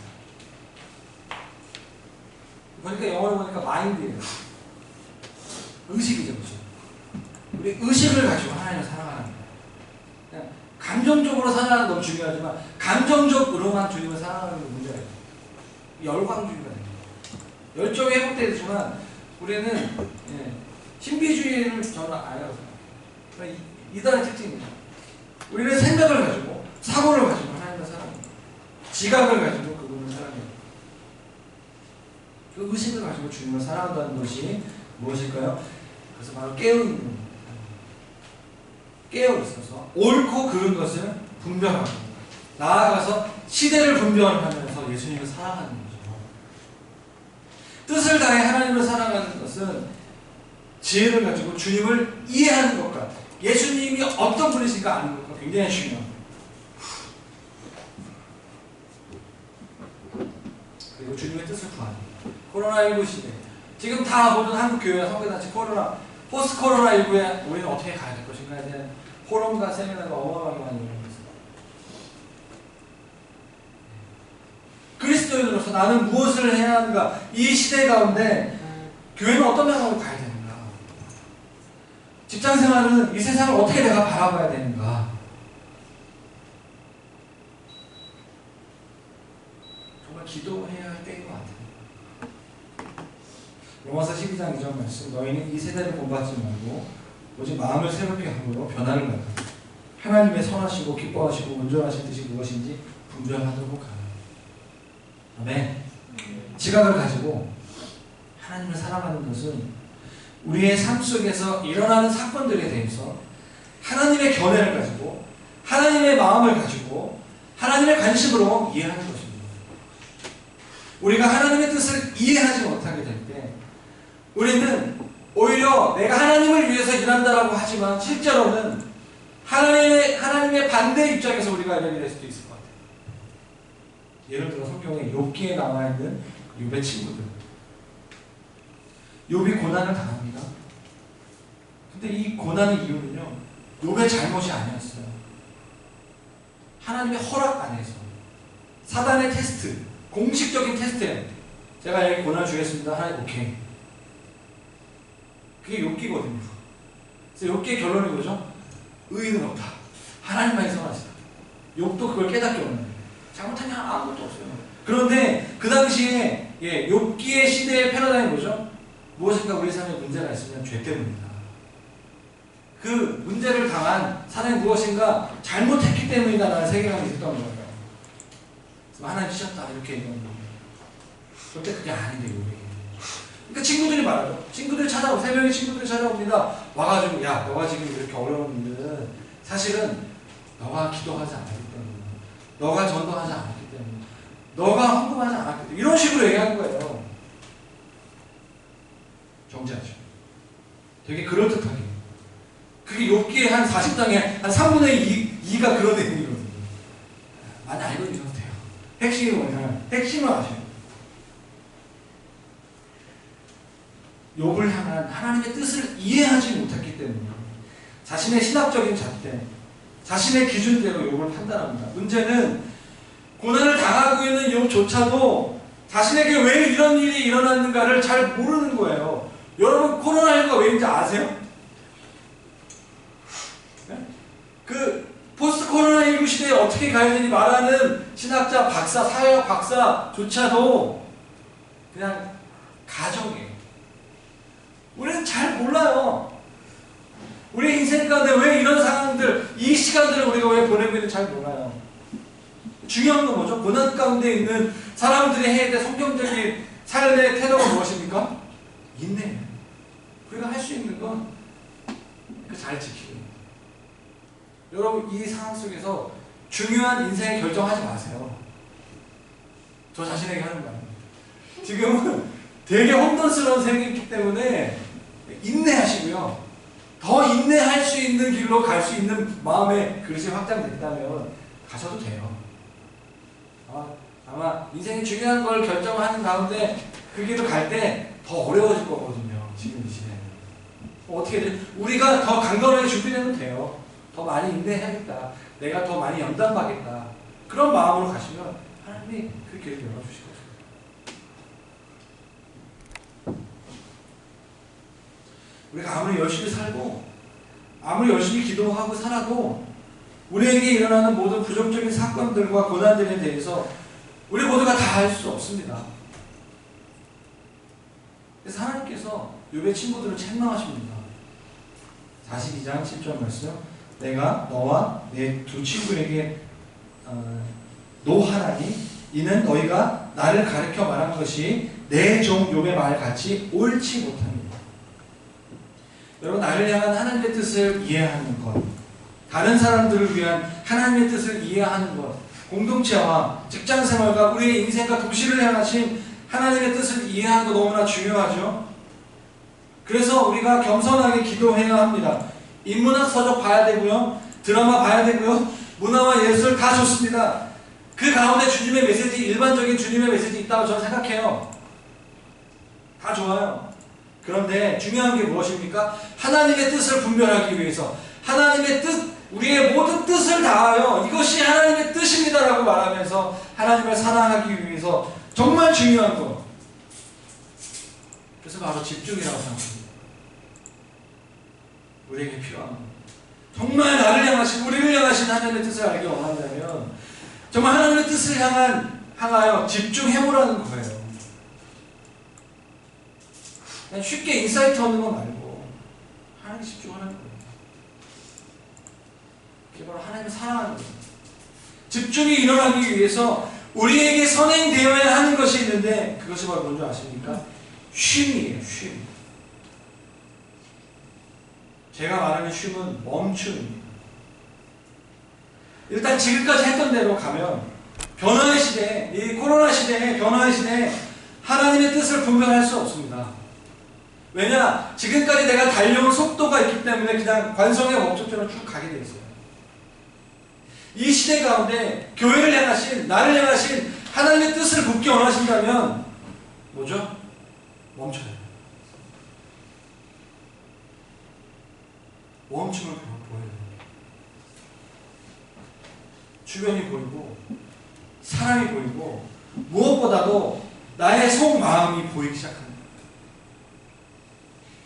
그러니까 영어로 보니까 마인드예요. 의식이죠, 의식. 우리 의식을 가지고 하나님을 사랑하는 거예요. 그냥 감정적으로 사랑하는 건 너무 중요하지만 감정적으로만 주님을 사랑하는 게 문제가 있어요. 열광주의가 됩니다. 열정이 회복되지만 우리는 신비주의를 저는 알아요. 이단의 특징입니다. 우리는 생각을 가지고 사고를 가지고 하나님을 사랑합니다. 지각을 가지고 그분을 사랑해요. 그 의식을 가지고 주님을 사랑한다는 것이 무엇일까요? 그래서 바로 깨어있는 겁니다. 깨어있어서 옳고 그른 것을 분별하고 나아가서 시대를 분별하면서 예수님을 사랑하는 거죠. 뜻을 다해 하나님을 사랑하는 것은 지혜를 가지고 주님을 이해하는 것과 예수님이 어떤 분이신가 아는 것과 굉장히 중요합니다. 그리고 주님의 뜻을 구하는 코로나19 시대, 지금 다 모든 한국 교회와 선교단체 포스트 코로나19에 우리는 어떻게 가야 될 것인가에 대한 포럼과 세미나가 어마어마하게 많이 일어나고 있습니다. 그리스도인으로서 나는 무엇을 해야 하는가? 이 시대 가운데 교회는 어떤 방향으로 가야 되는가? 직장생활은 이 세상을 어떻게 내가 바라봐야 되는가? 정말 기도해야 할 때인 것 같아요. 로마서 12장 2절 말씀, 너희는 이 세대를 본받지 말고 오직 마음을 새롭게 함으로 변화를 받아 하나님의 선하시고 기뻐하시고 온전하신 뜻이 무엇인지 분별하도록 하라. 아멘. 지각을 가지고 하나님을 사랑하는 것은 우리의 삶 속에서 일어나는 사건들에 대해서 하나님의 견해를 가지고 하나님의 마음을 가지고 하나님의 관심으로 이해하는 것입니다. 우리가 하나님의 뜻을 이해하지 못하게 될 때 우리는 오히려 내가 하나님을 위해서 일한다라고 하지만 실제로는 하나님의 반대 입장에서 우리가 일하게 될 수도 있을 것 같아요. 예를 들어 성경에 욥기에 나와 있는 욥의 친구들. 욥이 고난을 당합니다. 근데 이 고난의 이유는요, 욥의 잘못이 아니었어요. 하나님의 허락 안에서 사단의 테스트, 공식적인 테스트예요. 제가 여기 고난을 주겠습니다. 하나님 오케이. 그게 욥기거든요. 그래서 욥기의 결론이 뭐죠? 의인은 없다. 하나님만이 선하시다. 욥도 그걸 깨닫게 오는 거예요. 잘못한 게 아무것도 없어요. 그런데 그 당시에 욥기의 시대의 패러다임이 뭐죠? 무엇인가 우리 삶에 문제가 있으면 죄 때문이다. 그 문제를 당한 사람이 무엇인가 잘못했기 때문이다라는 세계관이 있었던 거예요. 그래서 하나님 치셨다 이렇게 얘기하는 거예요. 그런데 그게 아닌데 욥이. 그러니까 친구들이 말하죠. 친구들이 찾아오고, 3명의 친구들이 찾아옵니다. 와가지고, 야, 너가 지금 이렇게 어려운 일은 사실은 너가 기도하지 않았기 때문에, 너가 전도하지 않았기 때문에, 너가 헌금하지 않았기 때문에, 이런 식으로 얘기하는 거예요. 정지하죠. 되게 그럴듯하게. 그게 욥기의 한 40장에 한 3분의 2가 그런 내용이거든요. 많이 알고 있어도 돼요. 핵심이 뭐냐면 핵심을 아셔요. 욥을 향한 하나님의 뜻을 이해하지 못했기 때문에 자신의 신학적인 잣대, 자신의 기준대로 욥을 판단합니다. 문제는 고난을 당하고 있는 욥조차도 자신에게 왜 이런 일이 일어났는가를 잘 모르는 거예요. 여러분 코로나19가 왜인지 아세요? 네? 그 포스트 코로나19 시대에 어떻게 가야 되니 말하는 신학자, 박사, 사회학 박사조차도 그냥 가정이에요. 우리는 잘 몰라요. 우리 인생 가운데 왜 이런 상황들, 이 시간들을 우리가 왜 보내고 있는지 잘 몰라요. 중요한 건 뭐죠? 고난 가운데 있는 사람들이 해야 될 성경적인 삶의 태도가 무엇입니까? 인내예요. 우리가 할 수 있는 건 그 잘 지키고. 여러분 이 상황 속에서 중요한 인생의 결정하지 마세요. 저 자신에게 하는 말입니다. 지금은 되게 혼돈스러운 세계이기 때문에 인내하시고요. 더 인내할 수 있는 길로 갈 수 있는 마음의 그릇이 확장됐다면 가셔도 돼요. 아마 인생이 중요한 걸 결정하는 가운데 그 길을 갈 때 더 어려워질 거거든요. 지금 이 시대는. 어떻게 돼? 우리가 더 강건하게 준비되면 돼요. 더 많이 인내해야겠다. 내가 더 많이 연단받겠다. 그런 마음으로 가시면 하나님이 그 길을 열어주실 거예요. 우리가 아무리 열심히 살고 아무리 열심히 기도하고 살아도 우리에게 일어나는 모든 부정적인 사건들과 고난들에 대해서 우리 모두가 다 알 수 없습니다. 그래서 하나님께서 욥의 친구들을 책망하십니다. 42장 10절 말씀. 내가 너와 내 두 친구에게 노하나니 이는 너희가 나를 가르쳐 말한 것이 내 종 욥의 말같이 옳지 못합니다. 여러분 나를 향한 하나님의 뜻을 이해하는 것, 다른 사람들을 위한 하나님의 뜻을 이해하는 것, 공동체와 직장생활과 우리의 인생과 도시를 향하신 하나님의 뜻을 이해하는 것 너무나 중요하죠. 그래서 우리가 겸손하게 기도해야 합니다. 인문학 서적 봐야 되고요. 드라마 봐야 되고요. 문화와 예술 다 좋습니다. 그 가운데 주님의 메시지, 일반적인 주님의 메시지 있다고 저는 생각해요. 다 좋아요. 그런데 중요한 게 무엇입니까? 하나님의 뜻을 분별하기 위해서 하나님의 뜻, 우리의 모든 뜻을 다하여 이것이 하나님의 뜻입니다라고 말하면서 하나님을 사랑하기 위해서 정말 중요한 것. 그래서 바로 집중이라고 생각합니다. 우리에게 필요한 것. 정말 나를 향하신, 우리를 향하신 하나님의 뜻을 알기 원한다면 정말 하나님의 뜻을 향하여 집중해보라는 거예요. 그냥 쉽게 인사이트 얻는 거 말고 하나님께 집중하는 거예요. 그게 바로 하나님을 사랑하는 거예요. 집중이 일어나기 위해서 우리에게 선행되어야 하는 것이 있는데 그것이 바로 뭔지 아십니까? 쉼이에요. 쉼. 제가 말하는 쉼은 멈춤입니다. 일단 지금까지 했던 대로 가면 변화의 시대, 이 코로나 시대에 변화의 시대에 하나님의 뜻을 분별할 수 없습니다. 왜냐? 지금까지 내가 달려온 속도가 있기 때문에 그냥 관성의 목적처럼 쭉 가게 돼 있어요. 이 시대 가운데 교회를 향하신, 나를 향하신 하나님의 뜻을 묻기 원하신다면 뭐죠? 멈춰야 돼요. 멈춤을 보여야 돼요. 주변이 보이고 사람이 보이고 무엇보다도 나의 속마음이 보이기 시작합니다.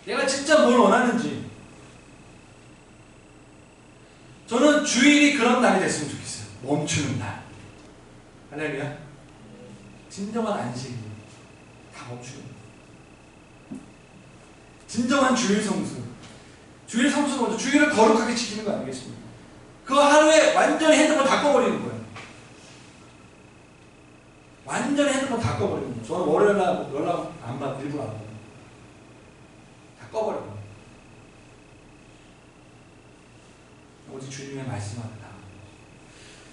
내가 진짜 뭘 원하는지. 저는 주일이 그런 날이 됐으면 좋겠어요. 멈추는 날. 할렐루야. 진정한 안식이 다 멈추는 날. 진정한 주일 성수. 주일 성수는 먼저 주일을 거룩하게 지키는 거 아니겠습니까? 그 하루에 완전히 핸드폰 다 꺼버리는 거예요. 완전히 핸드폰 다 꺼버리는 거예요. 저는 월요일날 연락 안 받고 일부러 안 받아요. 다 꺼버려요. 오직 주님의 말씀만 다.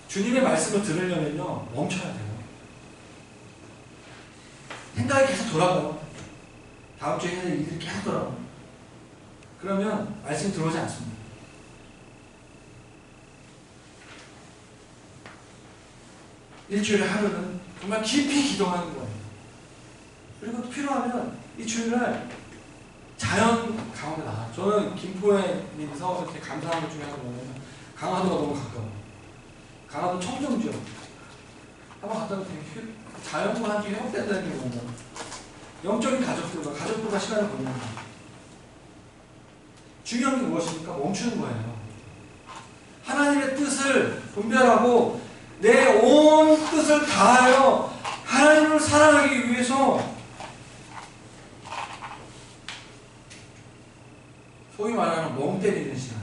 주님의 말씀을 들으려면요 멈춰야 돼요. 생각이 계속 돌아가요. 다음 주에 해야 될 일이 계속 돌아가요. 그러면 말씀이 들어오지 않습니다. 일주일에 하루는 정말 깊이 기도하는 거예요. 그리고 필요하면 이 주일날 자연 가운데 나가. 저는 김포에 있는 사업에서 이렇게 감사한 것 중에 하나가 뭐냐면 강화도가 너무 가까워요. 강화도 청정지역. 한번 갔다 오면 되게 자연과 함께 회복된다는 게 뭔가. 영적인 가족들과 시간을 보내는 거예요. 중요한 게 무엇입니까? 멈추는 거예요. 하나님의 뜻을 분별하고 내 온 뜻을 다하여 하나님을 사랑하기 위해서 소위 말하는 멍 때리는 시간.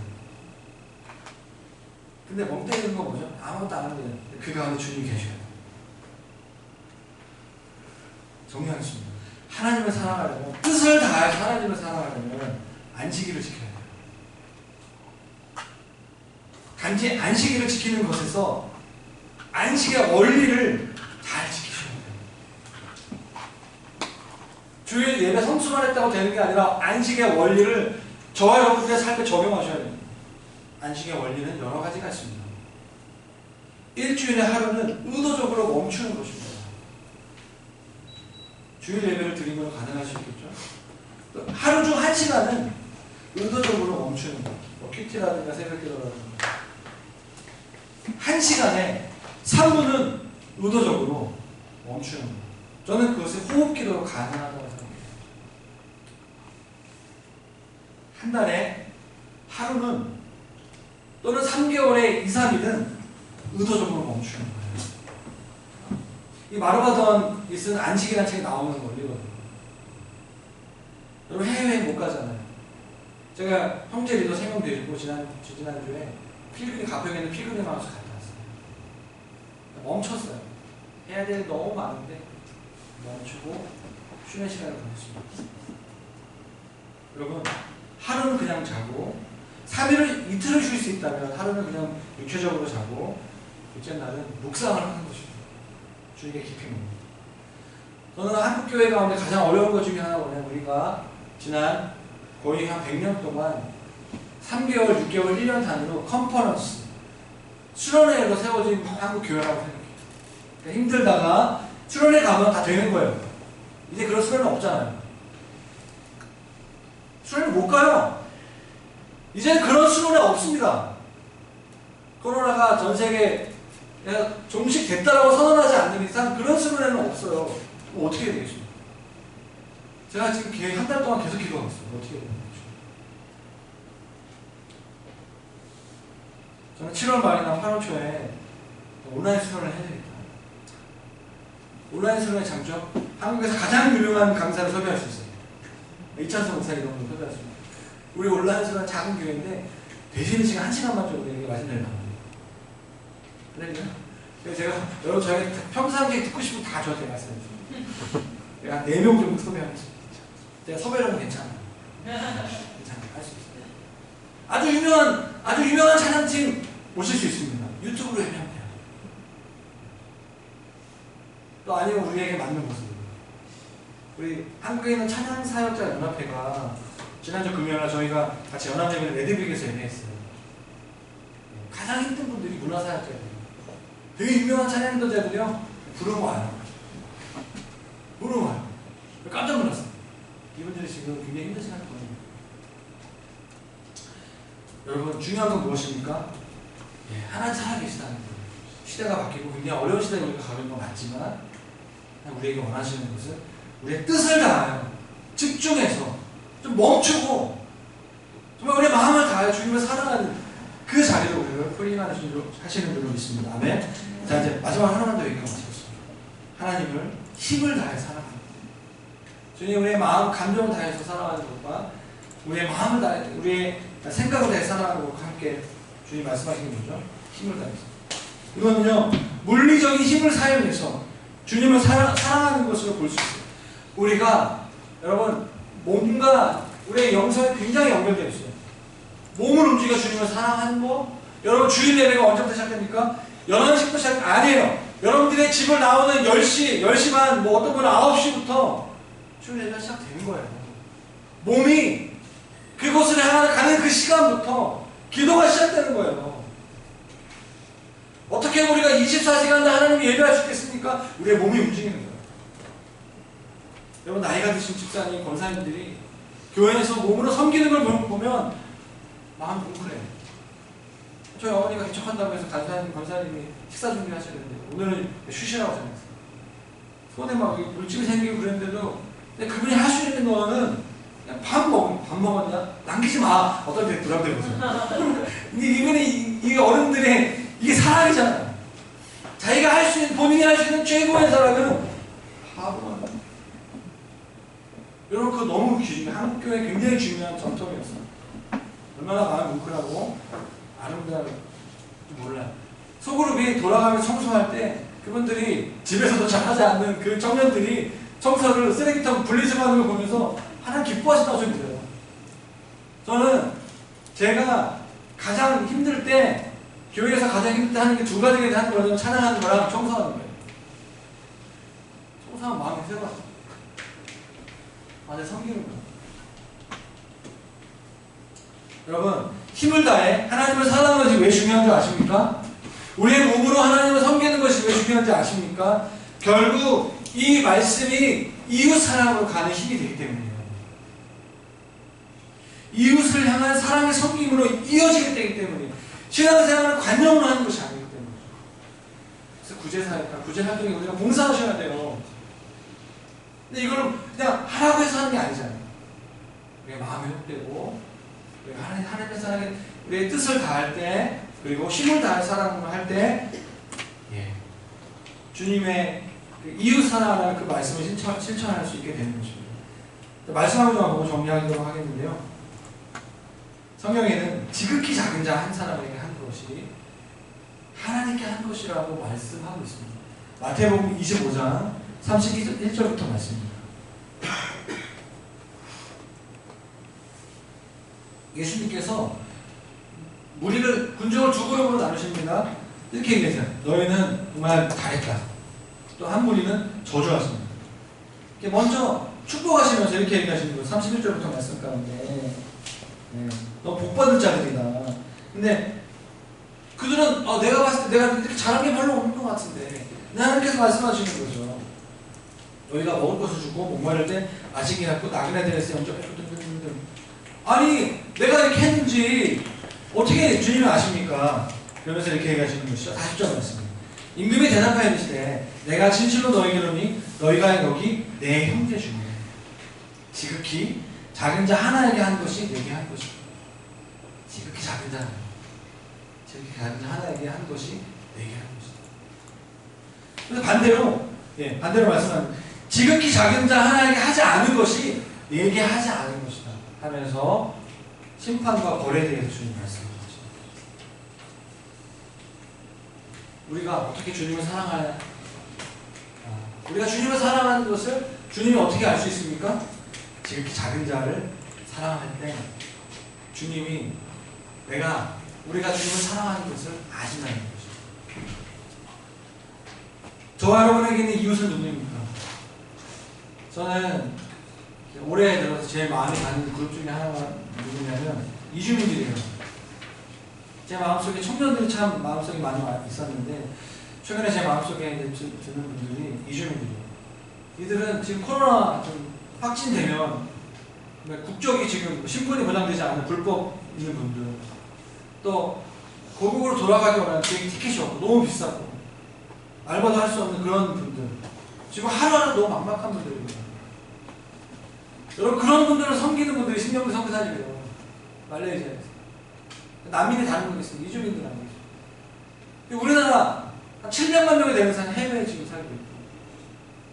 근데 멍 때리는 건 뭐죠? 아무것도 안 하는데 그 가운데 주님이 계셔야 돼요. 정리하겠습니다. 하나님을 사랑하려면, 뜻을 다해서 하나님을 사랑하려면 안식일을 지켜야 돼요. 단지 안식일을 지키는 것에서 안식의 원리를 잘 지키셔야 돼요. 주일 예배 성수만 했다고 되는 게 아니라 안식의 원리를 저와 여러분들의 삶에 적용하셔야 돼요. 안식의 원리는 여러 가지가 있습니다. 일주일의 하루는 의도적으로 멈추는 것입니다. 주일 예배를 드리면 가능하시겠죠? 하루 중 1시간은 의도적으로 멈추는 것. 뭐 큐티라든가 새벽기도라든가 1시간에 3분은 의도적으로 멈추는 것. 저는 그것을 호흡기도로 가능하다고 생각해요. 한 달에 하루는 또는 3개월에 2, 3일은 의도적으로 멈추는 거예요. 이 마르바던이 쓴 안식이라는 책에 나오는 원리거든요. 여러분 해외에 못 가잖아요. 제가 형제 리더 3명 데리고 지난주에 가평에 있는 필그림 하우스 갔다 왔어요. 멈췄어요. 해야 될 일 너무 많은데 멈추고 쉬는 시간을 보냈습니다. 여러분 하루는 그냥 자고 3일을 이틀을 쉴 수 있다면 하루는 그냥 육체적으로 자고 둘째 날은 묵상을 하는 것입니다. 주님의 깊이 묵는. 저는 한국교회 가운데 가장 어려운 것 중에 하나가 뭐냐면 우리가 지난 거의 한 100년 동안 3개월, 6개월, 1년 단위로 컨퍼런스, 수련회로 세워진 한국교회라고 생각해요. 그러니까 힘들다가 수련회 가면 다 되는 거예요. 이제 그런 수련회 없잖아요. 수련회 못 가요. 이제 그런 수련회 없습니다. 코로나가 전 세계에 종식됐다라고 선언하지 않는 이상 그런 수련회는 없어요. 그럼 어떻게 해야 되겠습니까? 제가 지금 계획 한 달 동안 계속 기도하고 있어요. 어떻게 해야 되는 거죠? 저는 7월 말이나 8월 초에 온라인 수련을 해야 되겠다. 온라인 수련의 장점? 한국에서 가장 유명한 강사를 섭외할 수 있어요. 이찬수 목사 이런 분 섭외할 수 있어요. 우리 온라인 수련 작은 교회인데 되시는 시간 1시간만 좀 우리에게 말씀드리려고 합니다. 그래서 제가 여러분 저에게 평상시에 듣고 싶으면 다 저한테 말씀해 주세요. 내가 4명 정도 섭외하겠습니다. 제가 섭외하면 괜찮아요. 괜찮아요. 할 수 있어요. 아주 유명한 찬양팀 오실 수 있습니다. 유튜브로 하면 돼요. 또 아니면 우리에게 맞는 모습. 우리 한국에 있는 찬양사역자 연합회가 지난주 금요일날 저희가 같이 연합예배를 레드빅에서 예배했어요. 가장 힘든 분들이 문화사역자들이에요. 되게 유명한 찬양인도자들이요. 부르면 와요. 부르면 와요. 깜짝 놀랐어요. 이분들이 지금 굉장히 힘든 시간을 보냅니다. 여러분 중요한 건 무엇입니까? 하나님 살아계시다는 거예요. 시대가 바뀌고 굉장히 어려운 시대에 우리가 가는 건 맞지만 우리에게 원하시는 것은 우리의 뜻을 다하여 집중해서 좀 멈추고 정말 우리의 마음을 다하여 주님을 사랑하는 그 자리로 우리를 프리하시는 줄로 믿습니다. 아멘. 자 이제 마지막 하나만 더 얘기하고 마치겠습니다. 하나님을 힘을 다해 사랑하는 것. 주님 우리의 마음, 감정을 다해서 사랑하는 것과 우리의 마음을 다해, 우리의 생각을 다해 사랑하는 것과 함께 주님 말씀하시는 거죠. 힘을 다해서. 이거는요 물리적인 힘을 사용해서 주님을 사랑하는 것으로 볼 수 있어요. 우리가 여러분 몸과 우리의 영성이 굉장히 연결되어 있어요. 몸을 움직여 주님을 사랑하는 거. 여러분 주일 예배가 언제부터 시작됩니까? 11시부터 시작 아니에요. 여러분들의 집을 나오는 10시, 10시 반, 뭐 어떤 분은 9시부터 주일 예배가 시작되는 거예요. 몸이 그곳을 향하는 그 시간부터 기도가 시작되는 거예요. 어떻게 우리가 24시간 다 하나님 예배할 수 있겠습니까? 우리의 몸이 움직이는 거예요. 여러분, 나이가 드신 집사님, 권사님들이 교회에서 몸으로 섬기는 걸 보면 마음 뭉클해요. 저희 어머니가 개척한다고 해서 권사님이 식사 준비하셔야 되는데 오늘은 쉬시라고 전했어요. 손에 막 물집이 생기고 그랬는데도 그분이 할 수 있는 거는 그냥 밥 먹었냐? 남기지 마! 어떨 때 부담되고 있어요. 근데 이분이, 이 어른들의 이게 사랑이잖아요. 자기가 할 수 있는, 본인이 할 수 있는 최고의 사랑은 바보만. 여러분, 그거 너무 한국 교회 굉장히 중요한 전통이었어요. 얼마나 마음이 뭉클하고 아름다운지 몰라요. 소그룹이 돌아가며 청소할 때 그분들이 집에서도 잘 하지 않는 그 청년들이 청소를 쓰레기통 분리수거하는 걸 보면서 하나님 기뻐하신다고 좀 믿어요. 저는 제가 가장 힘들 때, 교회에서 가장 힘들 때 하는 게 두 가지가 하는 거는 찬양하는 거랑 청소하는 거예요. 청소하면 마음이 새로워요. 내 섬기는 거예요. 여러분, 힘을 다해 하나님을 사랑하는 것이 왜 중요한 줄 아십니까? 우리의 몸으로 하나님을 섬기는 것이 왜 중요한지 아십니까? 결국 이 말씀이 이웃 사랑으로 가는 힘이 되기 때문이에요. 이웃을 향한 사랑의 섬김으로 이어지게 되기 때문에 신앙생활은 관념으로 하는 것이 아니기 때문에. 그래서 구제활동이 우리가 봉사하셔야 돼요. 근데 이걸 그냥 하라고 해서 하는 게 아니잖아요. 우리가 마음이 회복되고 우리가 하나님의 사랑에 우리의 뜻을 다할 때, 그리고 힘을 다할 사랑을 할 때 주님의 그 이웃 사랑이라는 그 말씀을 실천할 수 있게 되는 것입니다. 말씀하고 좀 보고 정리하도록 하겠는데요. 성경에는 지극히 작은 자 한 사람에게 한 것이 하나님께 한 것이라고 말씀하고 있습니다. 마태복음 25장 31절부터 말씀입니다. 예수님께서 무리를, 군중을 두 그룹으로 나누십니다. 이렇게 얘기하세요. 너희는 정말 잘했다. 또 한 무리는 저주하십니다. 먼저 축복하시면서 이렇게 얘기하시는 거예요. 31절부터 말씀 가운데 너 복받을 자들이다. 근데 그들은 내가 봤을 때 내가 이렇게 잘한 게 별로 없는 것 같은데 하나님께서 말씀하시는 거죠. 너희가 먹을 것을 주고 목마를 때 아직이 갖고 나그네 들에서 등등등등. 아니 내가 이렇게 했는지 어떻게 주님이 아십니까? 그러면서 이렇게 얘기하시는 것이죠. 40절 말씀입니다. 임금이 대답하여 이르시되 내가 진실로 너희에게 이르노니 너희가 여기 내 형제 중에 지극히 작은 자 하나에게 한 것이 내게 한 것이다. 지극히 작은 자 하나에게 한 것이 내게 한 것이다. 그래서 반대로 말씀합니다. 지극히 작은 자 하나에게 하지 않은 것이 내게 하지 않은 것이다 하면서 심판과 벌에 대해서 주님 말씀하십니다. 우리가 어떻게 주님을 사랑하냐? 우리가 주님을 사랑하는 것을 주님이 어떻게 알 수 있습니까? 지극히 작은 자를 사랑할 때 주님이 우리가 주님을 사랑하는 것을 아신다는 것이죠. 저와 여러분에게 있는 이웃은 누구입니까? 저는 올해 들어서 제일 마음에 가는 그룹 중에 하나가 누구냐면 이주민들이에요. 제 마음속에 청년들이 참 마음속에 많이 있었는데 최근에 제 마음속에 드는 분들이 이주민들이에요. 이들은 지금 코로나 좀 확진되면 국적이 지금 신분이 보장되지 않은 불법 있는 분들, 또 고국으로 돌아가기 원하는 비행 티켓이 없고 너무 비싸고 알바도 할 수 없는 그런 분들, 지금 하루하루 너무 막막한 분들입니다. 여러분, 그런 분들을 섬기는 분들이 신명기 선교사님이에요. 말레이시아에서 난민이 다른 거겠습니다. 이주민들 아니죠. 우리나라 한 700만 명이 되는 사람이 해외에 지금 살고 있고,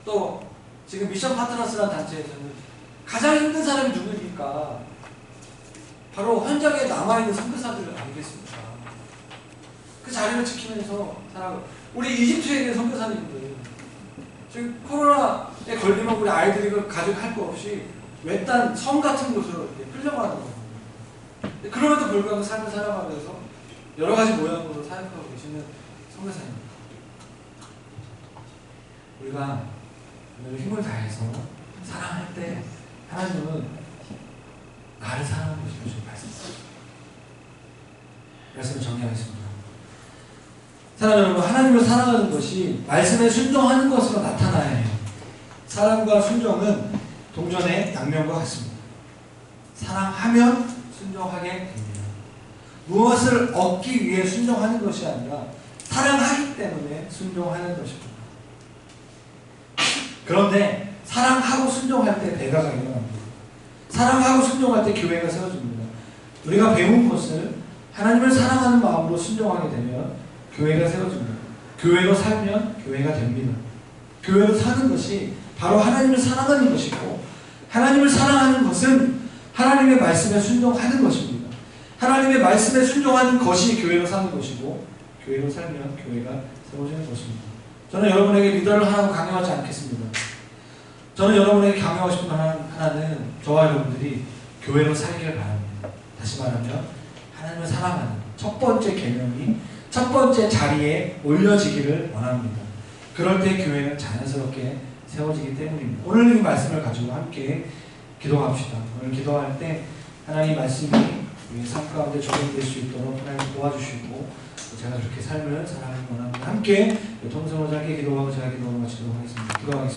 또 지금 미션 파트너스라는 단체에서는 가장 힘든 사람이 누구입니까? 바로 현장에 남아있는 선교사들 아니겠습니까? 그 자리를 지키면서 살아가고, 우리 이집트에 있는 선교사님들 지금 코로나에 걸리면 우리 아이들이 가족할 거 없이 외딴 섬 같은 곳으로 이렇게 끌려가는 거예요. 그럼에도 불구하고 삶을 살아가면서 여러 가지 모양으로 사역하고 계시는 선교사입니다. 우리가 힘을 다해서 사랑할 때 하나님은 나를 사랑하는 것이 주의 말씀. 말씀을 정리하겠습니다. 사랑하는 여러분, 하나님을 사랑하는 것이 말씀에 순종하는 것으로 나타나야 해요. 사랑과 순종은 동전의 양면과 같습니다. 사랑하면 순종하게 됩니다. 무엇을 얻기 위해 순종하는 것이 아니라 사랑하기 때문에 순종하는 것입니다. 그런데 사랑하고 순종할 때 배가가 일어납니다. 사랑하고 순종할 때 교회가 세워집니다. 우리가 배운 것을 하나님을 사랑하는 마음으로 순종하게 되면 교회가 세워집니다. 교회로 살면 교회가 됩니다. 교회로 사는 것이 바로 하나님을 사랑하는 것이고, 하나님을 사랑하는 것은 하나님의 말씀에 순종하는 것입니다. 하나님의 말씀에 순종하는 것이 교회로 사는 것이고, 교회로 살면 교회가 세워지는 것입니다. 저는 여러분에게 리더를 하라고 강요하지 않겠습니다. 저는 여러분에게 강요하고 싶은 하나는 저와 여러분들이 교회로 살기를 바랍니다. 다시 말하면 하나님을 사랑하는 첫 번째 계명이 첫 번째 자리에 올려지기를 원합니다. 그럴 때 교회는 자연스럽게 세워지기 때문입니다. 오늘 이 말씀을 가지고 함께 기도합시다. 오늘 기도할 때 하나님 말씀이 우리 삶 가운데 적용될 수 있도록 하나님 도와주시고, 제가 그렇게 삶을 살아가기 원합니다. 함께 통성으로 짧게 기도하고 제가 기도하고 마치도록 하겠습니다. 기도하겠습니다.